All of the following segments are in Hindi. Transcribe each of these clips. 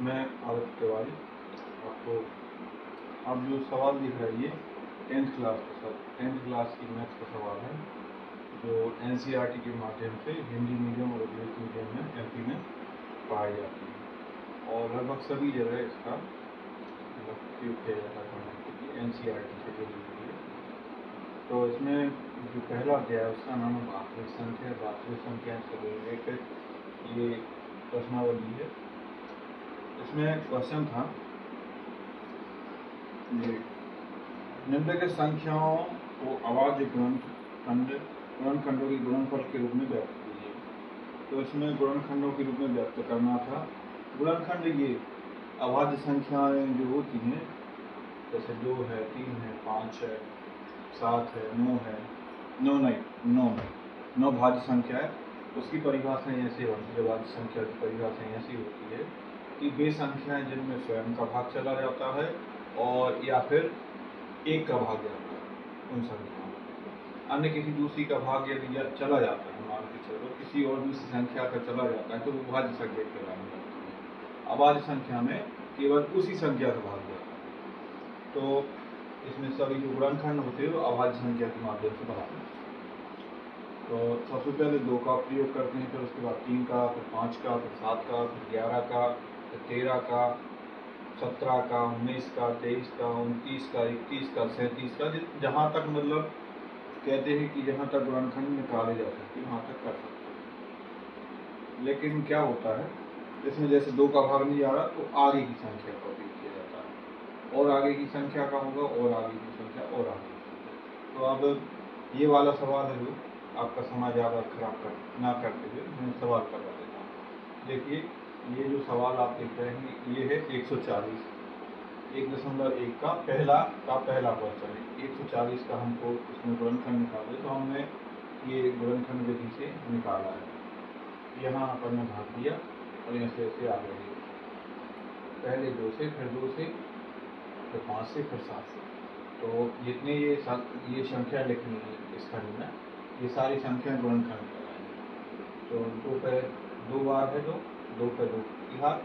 मैं आदित्य तिवारी आपको अब जो सवाल दिख रहा है ये 10th क्लास की मैथ्स का सवाल है जो NCERT के माध्यम से हिंदी मीडियम और इंग्लिश मीडियम में MP में पढ़ाई जाती है और लगभग सभी जगह इसका उपयोग किया जाता है पढ़ने के लिए NCERT से जुड़ी हुई है। तो इसमें जो पहला अध्याय है उसका नाम है वास्तविक संख्या। वास्तविक संख्या से रिलेटेड ये प्रश्नावली है। इसमें क्वेश्चन था ये निम्नलिखित संख्याओं को अभाज्य गुणनखंडों के गुणनफल के रूप में व्यक्त कीजिए। तो इसमें गुणनखंडों के रूप में व्यक्त करना था। गुणनखंड ये अभाज्य संख्याएं जो होती हैं जैसे 2 है, 3 है, 5 है, 7 है, 9 है, 9 भाज्य संख्या है। उसकी परिभाषाएं ऐसी होती है, भाज्य संख्या की परिभाषाएं ऐसी होती है कि वे संख्याएं जिनमें स्वयं का भाग चला जाता है और या फिर एक का भाग जाता है उन संख्याओं में। अन्य किसी दूसरी का भाग यदि चला जाता है, मान के चलो किसी और दूसरी संख्या का चला जाता है तो वो भाज्य संख्या कहलाने लगती है। अभाज्य संख्या में केवल उसी संख्या का भाग जाता है। तो इसमें सभी जो गुणनखंड होते हैं वो अभाज्य संख्या के माध्यम से बनाते हैं। तो सबसे पहले 2 का प्रयोग करते हैं, फिर उसके बाद 3 का, फिर 5 का, फिर 7 का, फिर 11 का, फिर 13 का, 17 का, 19 का, 23 का, 29 का, 21 का, 37 का, जहाँ तक मतलब कहते हैं कि जहाँ तक गुणनखंड निकाले जा सकते हैं वहाँ तक कर सकते हैं। लेकिन क्या होता है इसमें जैसे 2 का भाग नहीं आ रहा तो आगे की संख्या का उपयोग किया जाता है और आगे की संख्या का होगा और आगे की संख्या और आगे की संख्या। तो अब ये वाला सवाल है जो आपका समय ज़्यादा खराब ना करते हुए मैं सवाल करवा देता हूँ। देखिए ये जो सवाल आप देख रहे हैं ये है 140 1.1 का पहला क्वेश्चन है। 140 का हमको इसमें गुणनखंड निकाले तो हमने ये गुणनखंड विधि से निकाला है। यहाँ अपन ने भाग दिया और ऐसे ऐसे आगे दिए, पहले 2 से, फिर 2 से, फिर 5 से, फिर 7 से। तो जितने ये संख्या लिखनी है इस खंड में ये सारी संख्या गुणनखंड कहलाएंगी। तो 2 पे 2 बार है 2 पे 2 की घात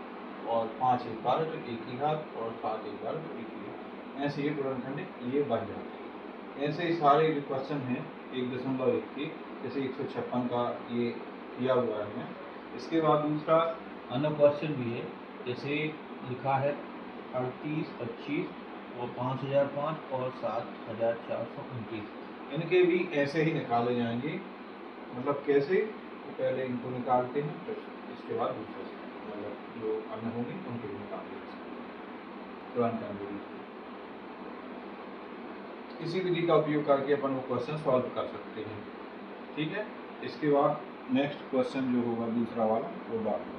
और 5 एक बार है तो 1 की घात और 7 एक बार तो 1 की घात। ऐसे ये गुणनखंड ये बन जाते हैं। ऐसे ही सारे जो क्वेश्चन हैं 1.1 के जैसे 156 का ये किया हुआ है। इसके बाद दूसरा अन्य क्वेश्चन भी है जैसे लिखा है 38, 25 और 5005 और 7429। इनके भी ऐसे ही निकाले जाएंगे। मतलब कैसे, तो पहले इनको निकालते हैं फिर इसके बाद दूसरे मतलब जो अन्य होंगे उनके भी निकालते हैं। इसी विधि का उपयोग करके अपन वो क्वेश्चन सॉल्व कर सकते हैं। ठीक है, इसके बाद नेक्स्ट क्वेश्चन जो होगा दूसरा वाला वो बाद में।